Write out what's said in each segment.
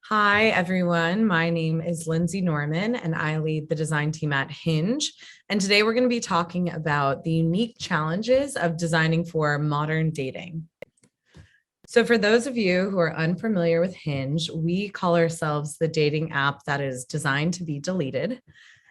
Hi, everyone. My name is Lindsay Norman, and I lead the design team at Hinge. And today we're going to be talking about the unique challenges of designing for modern dating. So, for those of you who are unfamiliar with Hinge, we call ourselves the dating app that is designed to be deleted.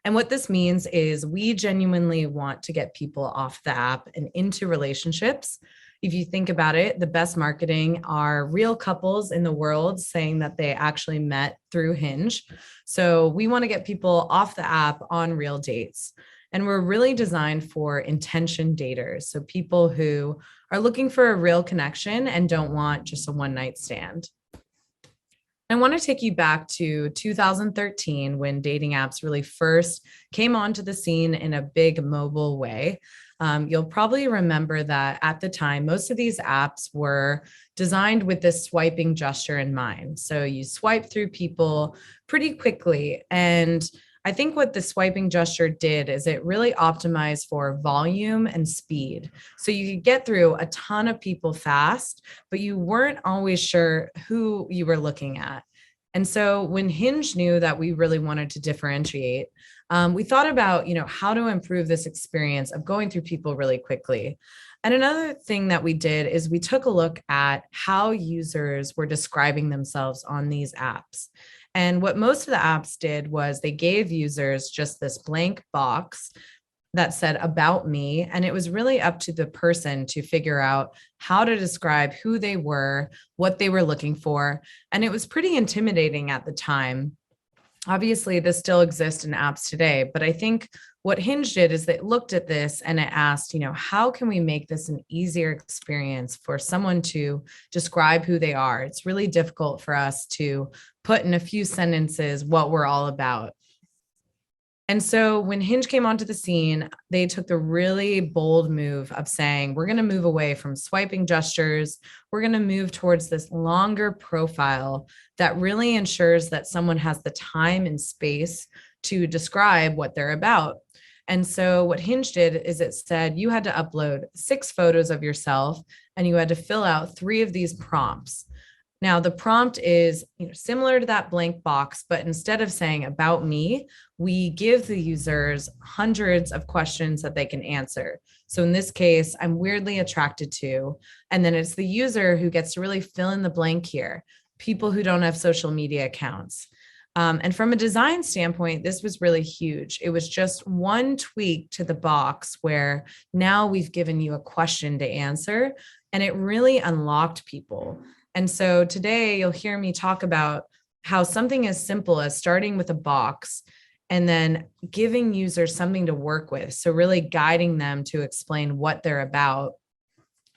And what this means is we genuinely want to get people off the app and into relationships. If you think about it, the best marketing are real couples in the world saying that they actually met through Hinge. So we want to get people off the app on real dates. And we're really designed for intention daters. So people who are looking for a real connection and don't want just a one night stand. I want to take you back to 2013 when dating apps really first came onto the scene in a big mobile way. You'll probably remember that at the time, most of these apps were designed with this swiping gesture in mind. So you swipe through people pretty quickly. And I think what the swiping gesture did is it really optimized for volume and speed. So you could get through a ton of people fast, but you weren't always sure who you were looking at. And so when Hinge knew that we really wanted to differentiate, we thought about, how to improve this experience of going through people really quickly. And another thing that we did is we took a look at how users were describing themselves on these apps. And what most of the apps did was they gave users just this blank box that said about me. And it was really up to the person to figure out how to describe who they were, what they were looking for. And it was pretty intimidating at the time. Obviously, this still exists in apps today, but I think what Hinge did is they looked at this and it asked, how can we make this an easier experience for someone to describe who they are? It's really difficult for us to put in a few sentences what we're all about. And so when Hinge came onto the scene, they took the really bold move of saying, we're going to move away from swiping gestures. We're going to move towards this longer profile that really ensures that someone has the time and space to describe what they're about. And so what Hinge did is it said you had to upload 6 photos of yourself and you had to fill out 3 of these prompts. Now, the prompt is similar to that blank box, but instead of saying about me, we give the users hundreds of questions that they can answer. So in this case, I'm weirdly attracted to, and then it's the user who gets to really fill in the blank here, people who don't have social media accounts. And from a design standpoint, this was really huge. It was just one tweak to the box where now we've given you a question to answer, and it really unlocked people. And so today you'll hear me talk about how something as simple as starting with a box and then giving users something to work with. So really guiding them to explain what they're about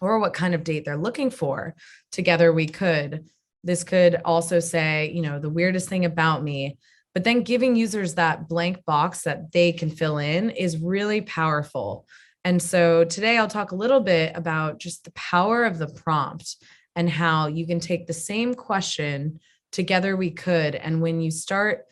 or what kind of date they're looking for. Together we could. This could also say, the weirdest thing about me, but then giving users that blank box that they can fill in is really powerful. And so today I'll talk a little bit about just the power of the prompt and how you can take the same question, together we could. And when you start,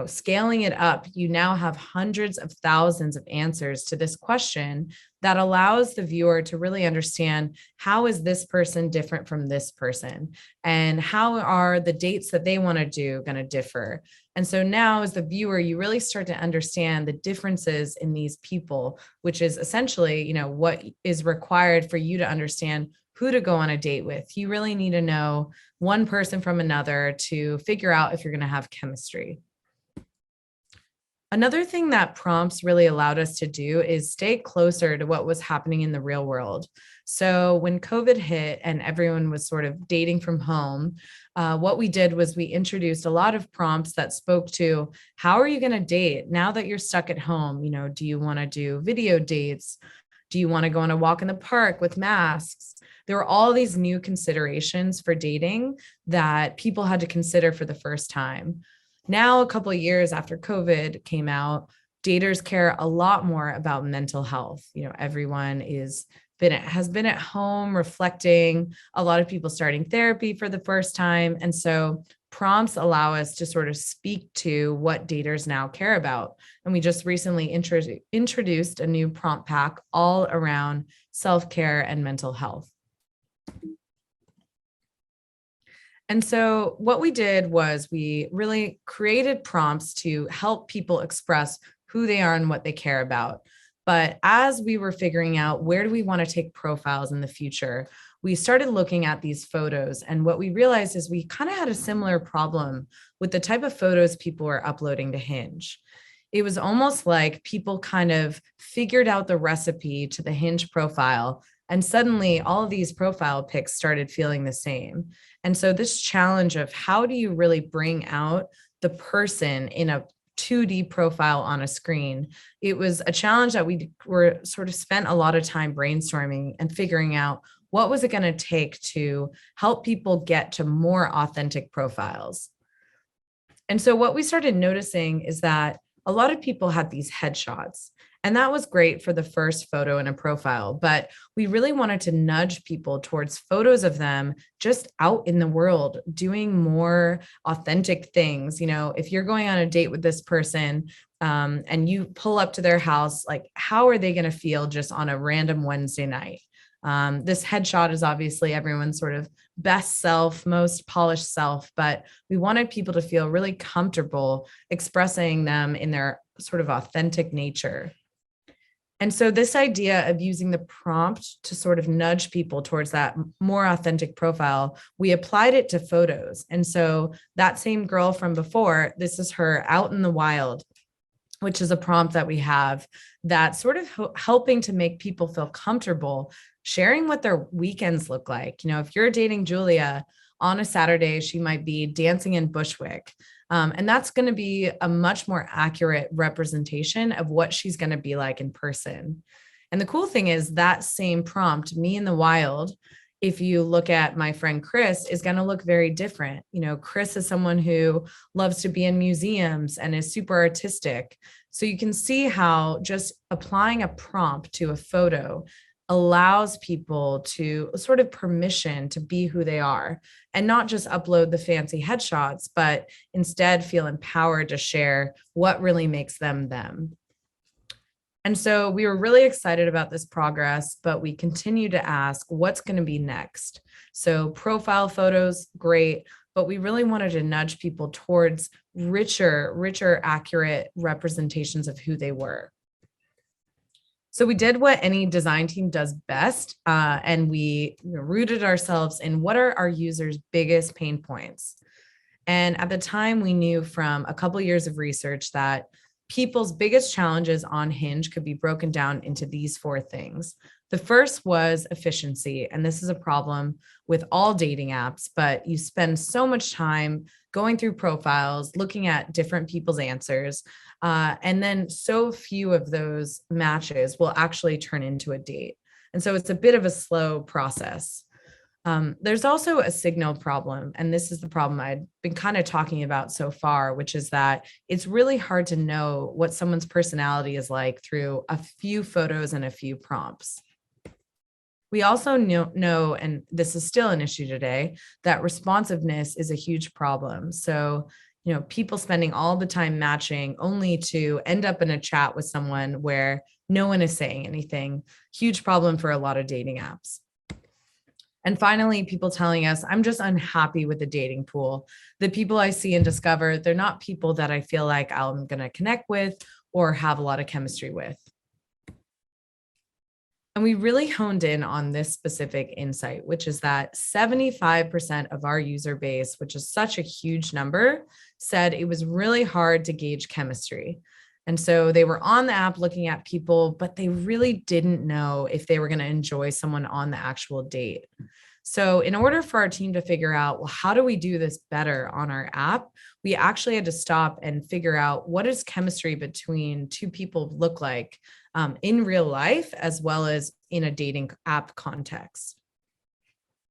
scaling it up, you now have hundreds of thousands of answers to this question that allows the viewer to really understand how is this person different from this person and how are the dates that they want to do going to differ. And so now as the viewer, you really start to understand the differences in these people, which is essentially, what is required for you to understand who to go on a date with. You really need to know one person from another to figure out if you're going to have chemistry. Another thing that prompts really allowed us to do is stay closer to what was happening in the real world. So when COVID hit and everyone was sort of dating from home, what we did was we introduced a lot of prompts that spoke to how are you going to date now that you're stuck at home? Do you want to do video dates? Do you want to go on a walk in the park with masks? There were all these new considerations for dating that people had to consider for the first time. Now, a couple of years after COVID came out, daters care a lot more about mental health. Everyone has been at home reflecting, a lot of people starting therapy for the first time. And so prompts allow us to sort of speak to what daters now care about. And we just recently introduced a new prompt pack all around self-care and mental health. And so what we did was we really created prompts to help people express who they are and what they care about. But as we were figuring out where do we want to take profiles in the future, we started looking at these photos. And what we realized is we kind of had a similar problem with the type of photos people were uploading to Hinge. It was almost like people kind of figured out the recipe to the Hinge profile. And suddenly all of these profile pics started feeling the same. And so this challenge of how do you really bring out the person in a 2D profile on a screen, it was a challenge that we were sort of spent a lot of time brainstorming and figuring out what was it going to take to help people get to more authentic profiles. And so what we started noticing is that a lot of people had these headshots. And that was great for the first photo in a profile, but we really wanted to nudge people towards photos of them just out in the world, doing more authentic things. You know, if you're going on a date with this person and you pull up to their house, like how are they going to feel just on a random Wednesday night? This headshot is obviously everyone's sort of best self, most polished self, but we wanted people to feel really comfortable expressing them in their sort of authentic nature. And so this idea of using the prompt to sort of nudge people towards that more authentic profile, we applied it to photos. And so that same girl from before, this is her out in the wild, which is a prompt that we have that's sort of helping to make people feel comfortable sharing what their weekends look like. You know, if you're dating Julia on a Saturday, she might be dancing in Bushwick. And that's going to be a much more accurate representation of what she's going to be like in person. And the cool thing is that same prompt, me in the wild, if you look at my friend Chris, is going to look very different. You know, Chris is someone who loves to be in museums and is super artistic. So you can see how just applying a prompt to a photo allows people to sort of permission to be who they are and not just upload the fancy headshots, but instead feel empowered to share what really makes them them. And so we were really excited about this progress, but we continue to ask what's going to be next. So profile photos, great, but we really wanted to nudge people towards richer, accurate representations of who they were. So we did what any design team does best, and we rooted ourselves in what are our users' biggest pain points. And at the time, we knew from a couple of years of research that people's biggest challenges on Hinge could be broken down into these four things. The first was efficiency, and this is a problem with all dating apps, but you spend so much time going through profiles, looking at different people's answers, and then so few of those matches will actually turn into a date. And so it's a bit of a slow process. There's also a signal problem, and this is the problem I've been kind of talking about so far, which is that it's really hard to know what someone's personality is like through a few photos and a few prompts. We also know, and this is still an issue today, that responsiveness is a huge problem. So, you know, people spending all the time matching only to end up in a chat with someone where no one is saying anything, huge problem for a lot of dating apps. And finally, people telling us, I'm just unhappy with the dating pool. The people I see and discover, they're not people that I feel like I'm going to connect with or have a lot of chemistry with. And we really honed in on this specific insight, which is that 75% of our user base, which is such a huge number, said it was really hard to gauge chemistry. And so they were on the app looking at people, but they really didn't know if they were going to enjoy someone on the actual date. So in order for our team to figure out, well, how do we do this better on our app? We actually had to stop and figure out what does chemistry between two people look like in real life, as well as in a dating app context.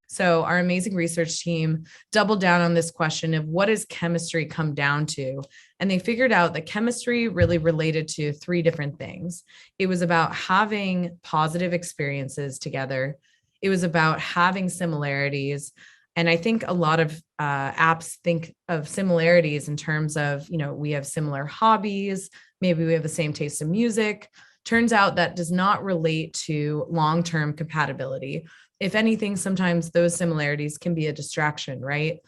So our amazing research team doubled down on this question of what does chemistry come down to? And they figured out that chemistry really related to three different things. It was about having positive experiences together. It was about having similarities. And I think a lot of apps think of similarities in terms of, you know, we have similar hobbies, maybe we have the same taste in music. Turns out that does not relate to long-term compatibility. If anything, sometimes those similarities can be a distraction, right?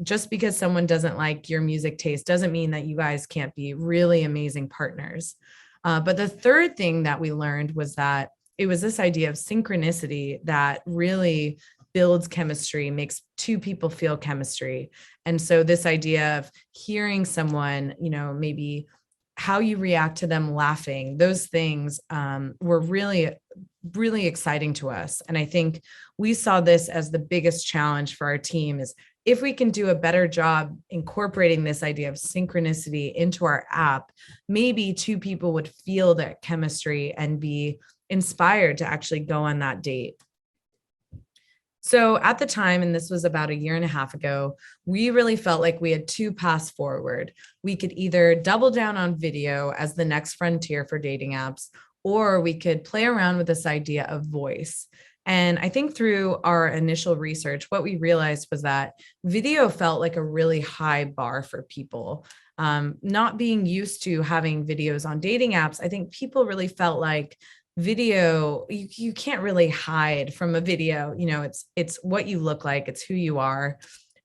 Just because someone doesn't like your music taste doesn't mean that you guys can't be really amazing partners. But the third thing that we learned was that it was this idea of synchronicity that really builds chemistry, makes two people feel chemistry. And so this idea of hearing someone, maybe how you react to them laughing, those things were really, really exciting to us. And I think we saw this as the biggest challenge for our team is if we can do a better job incorporating this idea of synchronicity into our app, maybe two people would feel that chemistry and be inspired to actually go on that date. So at the time, and this was about a year and a half ago, we really felt like we had two paths forward. We could either double down on video as the next frontier for dating apps, or we could play around with this idea of voice. And I think through our initial research, what we realized was that video felt like a really high bar for people. Not being used to having videos on dating apps, I think people really felt like video, you can't really hide from a video. It's what you look like, it's who you are.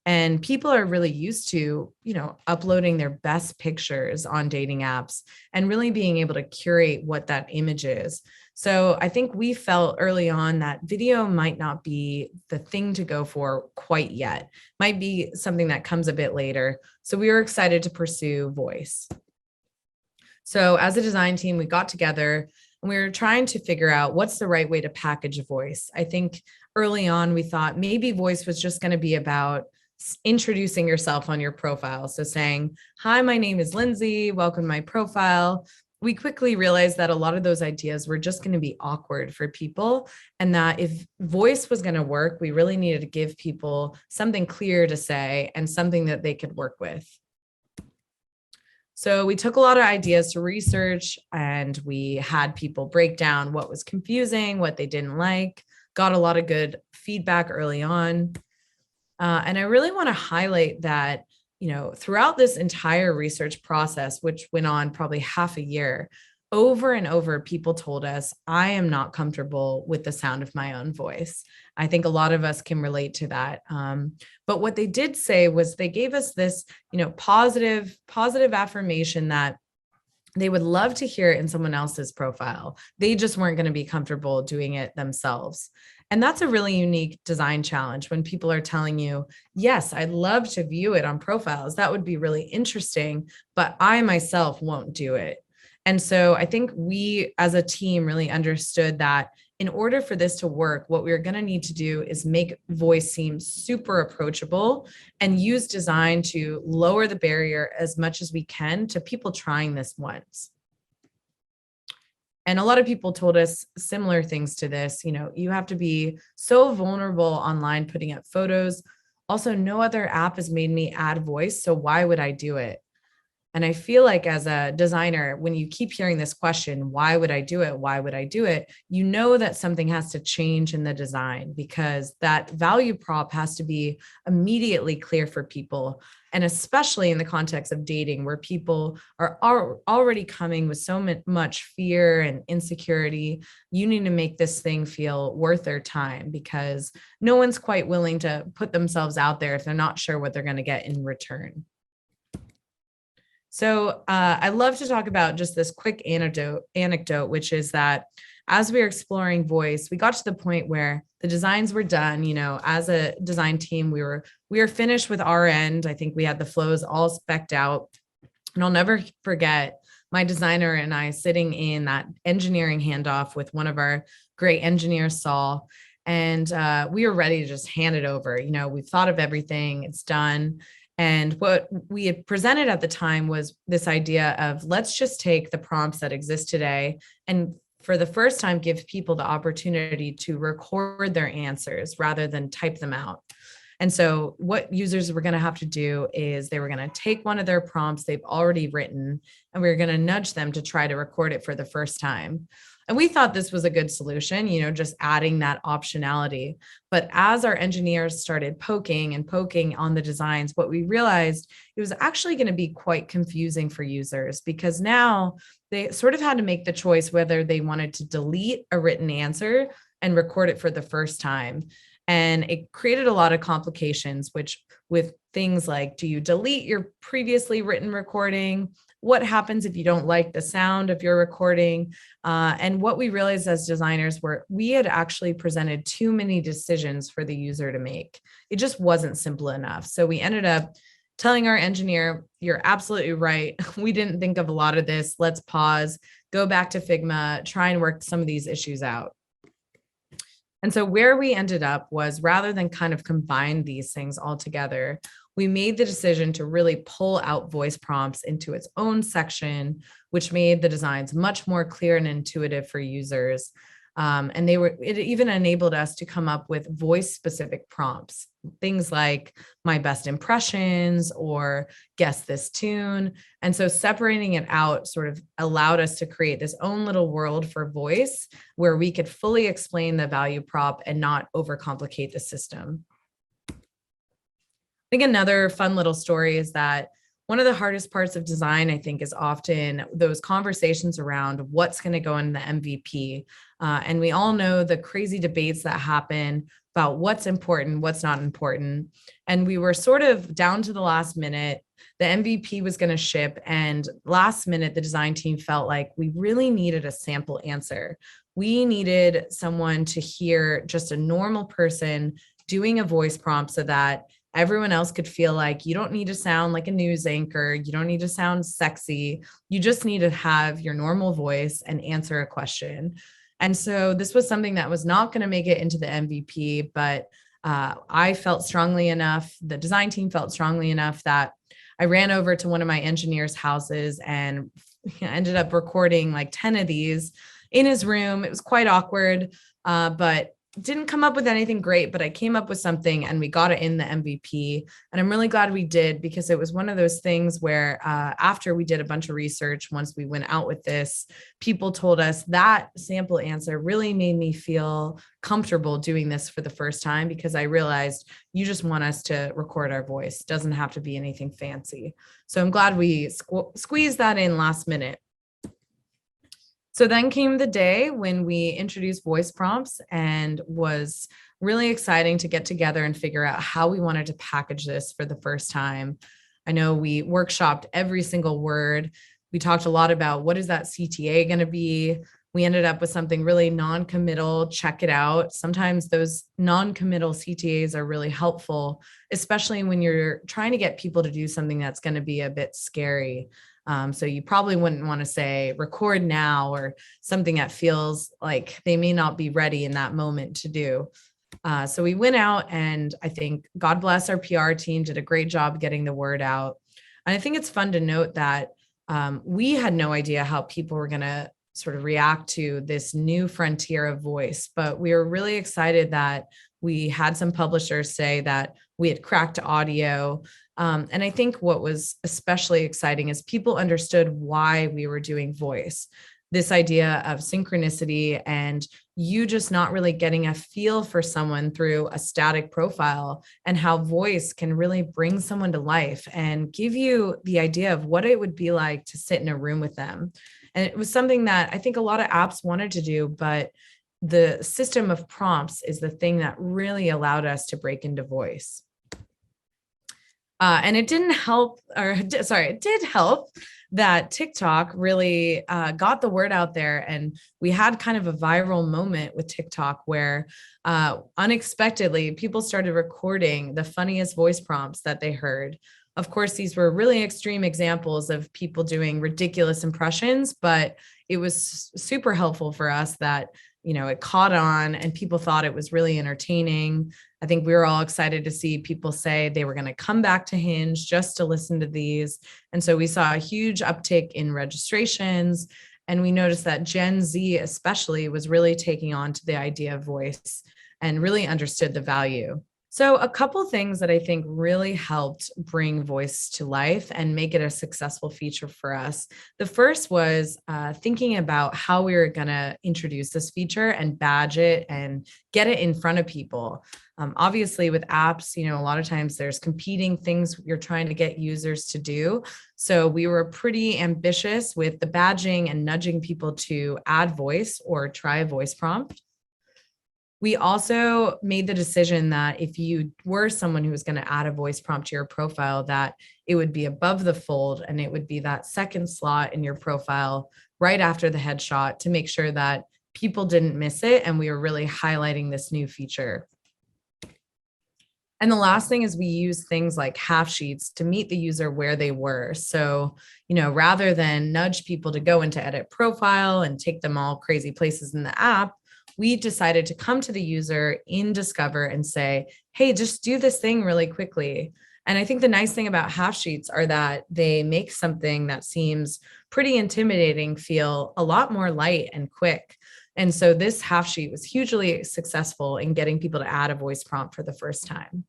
And people are really used to, uploading their best pictures on dating apps and really being able to curate what that image is. So I think we felt early on that video might not be the thing to go for quite yet, might be something that comes a bit later. So we were excited to pursue voice. So as a design team, we got together and we were trying to figure out what's the right way to package voice. I think early on, we thought maybe voice was just going to be about introducing yourself on your profile. So saying, hi, my name is Lindsay, welcome to my profile. We quickly realized that a lot of those ideas were just going to be awkward for people, and that if voice was going to work, we really needed to give people something clear to say and something that they could work with. So we took a lot of ideas to research, and we had people break down what was confusing, what they didn't like, got a lot of good feedback early on. And I really want to highlight that, throughout this entire research process, which went on probably half a year, over and over, people told us, I am not comfortable with the sound of my own voice. I think a lot of us can relate to that. But what they did say was they gave us this, positive affirmation that they would love to hear it in someone else's profile. They just weren't going to be comfortable doing it themselves. And that's a really unique design challenge when people are telling you, yes, I'd love to view it on profiles. That would be really interesting, but I myself won't do it. And so I think we as a team really understood that in order for this to work, what we're going to need to do is make voice seem super approachable and use design to lower the barrier as much as we can to people trying this once. And a lot of people told us similar things to this. You have to be so vulnerable online putting up photos. Also, no other app has made me add voice, so why would I do it? And I feel like as a designer, when you keep hearing this question, why would I do it? Why would I do it? You know that something has to change in the design, because that value prop has to be immediately clear for people. And especially in the context of dating, where people are already coming with so much fear and insecurity, you need to make this thing feel worth their time, because no one's quite willing to put themselves out there if they're not sure what they're going to get in return. So I love to talk about just this quick anecdote, which is that as we were exploring voice, we got to the point where the designs were done. As a design team, we were finished with our end. I think we had the flows all specced out. And I'll never forget my designer and I sitting in that engineering handoff with one of our great engineers, Saul. And we were ready to just hand it over. We've thought of everything, it's done. And what we had presented at the time was this idea of, let's just take the prompts that exist today and for the first time give people the opportunity to record their answers rather than type them out. And so what users were going to have to do is they were going to take one of their prompts they've already written, and we were going to nudge them to try to record it for the first time. And we thought this was a good solution, just adding that optionality. But as our engineers started poking on the designs, what we realized, it was actually going to be quite confusing for users, because now they sort of had to make the choice whether they wanted to delete a written answer and record it for the first time. And it created a lot of complications, which with things like, do you delete your previously written recording? What happens if you don't like the sound of your recording? And what we realized as designers were we had actually presented too many decisions for the user to make. It just wasn't simple enough. So we ended up telling our engineer, you're absolutely right. We didn't think of a lot of this. Let's pause, go back to Figma, try and work some of these issues out. And so where we ended up was rather than kind of combine these things all together, we made the decision to really pull out voice prompts into its own section, which made the designs much more clear and intuitive for users. And it even enabled us to come up with voice specific prompts, things like my best impressions or guess this tune. And so separating it out sort of allowed us to create this own little world for voice where we could fully explain the value prop and not overcomplicate the system. I think another fun little story is that one of the hardest parts of design, I think, is often those conversations around what's going to go in the MVP. And we all know the crazy debates that happen about what's important, what's not important. And we were sort of down to the last minute. The MVP was going to ship. And last minute, the design team felt like we really needed a sample answer. We needed someone to hear just a normal person doing a voice prompt so that everyone else could feel like you don't need to sound like a news anchor. You don't need to sound sexy. You just need to have your normal voice and answer a question. And so this was something that was not going to make it into the MVP, but I felt strongly enough, the design team felt strongly enough that I ran over to one of my engineers' houses and ended up recording like 10 of these in his room. It was quite awkward, but didn't come up with anything great, but I came up with something and we got it in the MVP. And I'm really glad we did because it was one of those things where after we did a bunch of research, once we went out with this, people told us that sample answer really made me feel comfortable doing this for the first time because I realized you just want us to record our voice. It doesn't have to be anything fancy. So I'm glad we squeezed that in last minute. So then came the day when we introduced voice prompts and was really exciting to get together and figure out how we wanted to package this for the first time. I know we workshopped every single word. We talked a lot about what is that CTA going to be. We ended up with something really non-committal, check it out. Sometimes those non-committal CTAs are really helpful, especially when you're trying to get people to do something that's going to be a bit scary. So you probably wouldn't want to say record now or something that feels like they may not be ready in that moment to do. So we went out and I think God bless our PR team did a great job getting the word out. And I think it's fun to note that we had no idea how people were going to sort of react to this new frontier of voice, but we were really excited that we had some publishers say that we had cracked audio. And I think what was especially exciting is people understood why we were doing voice. This idea of synchronicity and you just not really getting a feel for someone through a static profile and how voice can really bring someone to life and give you the idea of what it would be like to sit in a room with them. And it was something that I think a lot of apps wanted to do, but the system of prompts is the thing that really allowed us to break into voice. And it didn't help, it did help that TikTok really got the word out there. And we had kind of a viral moment with TikTok where unexpectedly people started recording the funniest voice prompts that they heard. Of course, these were really extreme examples of people doing ridiculous impressions, but it was super helpful for us that it caught on and people thought it was really entertaining. I think we were all excited to see people say they were going to come back to Hinge just to listen to these. And so we saw a huge uptick in registrations. And we noticed that Gen Z especially was really taking on to the idea of voice and really understood the value. So a couple things that I think really helped bring voice to life and make it a successful feature for us. The first was thinking about how we were going to introduce this feature and badge it and get it in front of people. Obviously, with apps, a lot of times there's competing things you're trying to get users to do. So we were pretty ambitious with the badging and nudging people to add voice or try a voice prompt. We also made the decision that if you were someone who was going to add a voice prompt to your profile, that it would be above the fold and it would be that second slot in your profile right after the headshot to make sure that people didn't miss it. And we were really highlighting this new feature. And the last thing is we use things like half sheets to meet the user where they were. So, rather than nudge people to go into edit profile and take them all crazy places in the app, we decided to come to the user in Discover and say, hey, just do this thing really quickly. And I think the nice thing about half sheets are that they make something that seems pretty intimidating feel a lot more light and quick. And so this half sheet was hugely successful in getting people to add a voice prompt for the first time.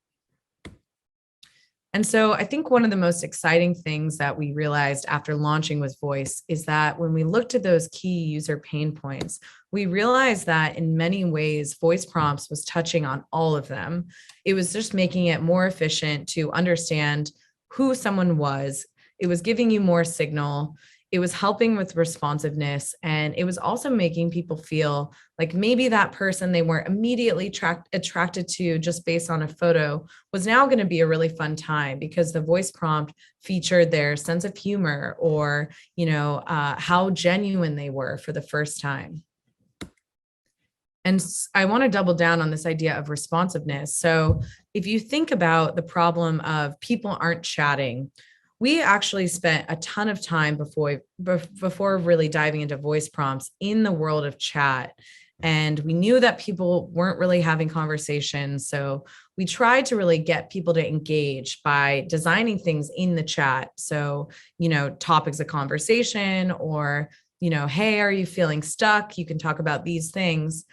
And so I think one of the most exciting things that we realized after launching with Voice is that when we looked at those key user pain points, we realized that in many ways, voice prompts was touching on all of them. It was just making it more efficient to understand who someone was. It was giving you more signal. It was helping with responsiveness, and it was also making people feel like maybe that person they weren't immediately attracted to just based on a photo was now going to be a really fun time because the voice prompt featured their sense of humor or, how genuine they were for the first time. And I want to double down on this idea of responsiveness. So if you think about the problem of people aren't chatting, we actually spent a ton of time before really diving into voice prompts in the world of chat. And we knew that people weren't really having conversations. So we tried to really get people to engage by designing things in the chat. So, topics of conversation or, hey, are you feeling stuck? You can talk about these things.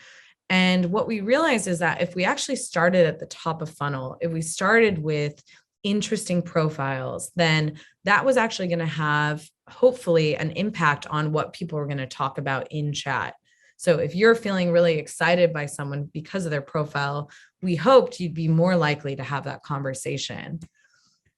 And what we realized is that if we actually started at the top of funnel, if we started with interesting profiles, then that was actually going to have hopefully an impact on what people are going to talk about in chat. So if you're feeling really excited by someone because of their profile, we hoped you'd be more likely to have that conversation.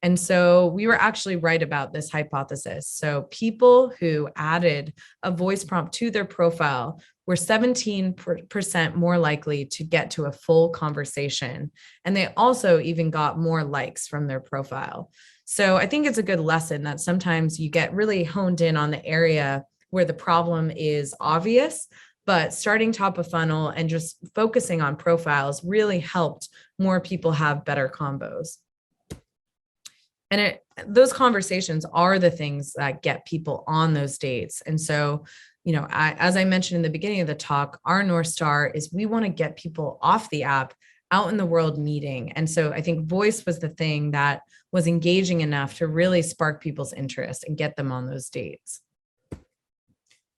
And so we were actually right about this hypothesis. So people who added a voice prompt to their profile were 17% more likely to get to a full conversation. And they also even got more likes from their profile. So I think it's a good lesson that sometimes you get really honed in on the area where the problem is obvious, but starting top of funnel and just focusing on profiles really helped more people have better combos. And those conversations are the things that get people on those dates. And so, as I mentioned in the beginning of the talk, our North Star is we want to get people off the app out in the world meeting. And so I think voice was the thing that was engaging enough to really spark people's interest and get them on those dates.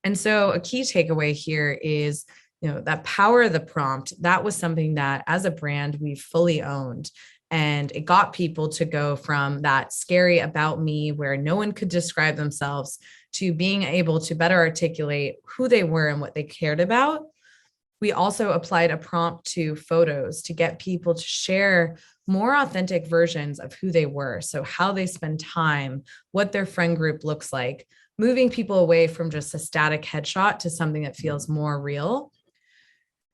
And so a key takeaway here is, that power of the prompt, that was something that as a brand, we fully owned. And it got people to go from that scary about me where no one could describe themselves to being able to better articulate who they were and what they cared about. We also applied a prompt to photos to get people to share more authentic versions of who they were. So how they spend time, what their friend group looks like, moving people away from just a static headshot to something that feels more real.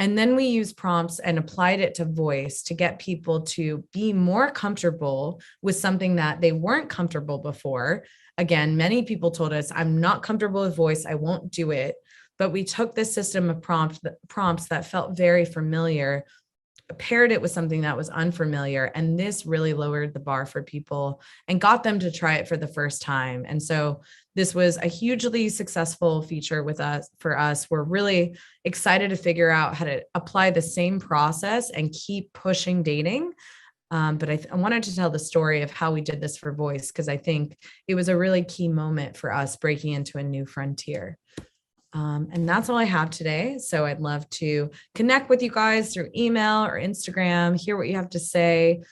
And then we used prompts and applied it to voice to get people to be more comfortable with something that they weren't comfortable before. Again, many people told us, I'm not comfortable with voice, I won't do it. But we took this system of prompts that felt very familiar, paired it with something that was unfamiliar, and this really lowered the bar for people and got them to try it for the first time. And so this was a hugely successful feature for us. We're really excited to figure out how to apply the same process and keep pushing dating. But I wanted to tell the story of how we did this for voice, because I think it was a really key moment for us breaking into a new frontier. And that's all I have today. So I'd love to connect with you guys through email or Instagram, hear what you have to say,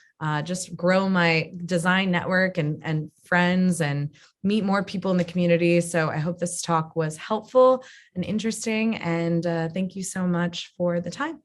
just grow my design network and friends and meet more people in the community. So I hope this talk was helpful and interesting. And thank you so much for the time.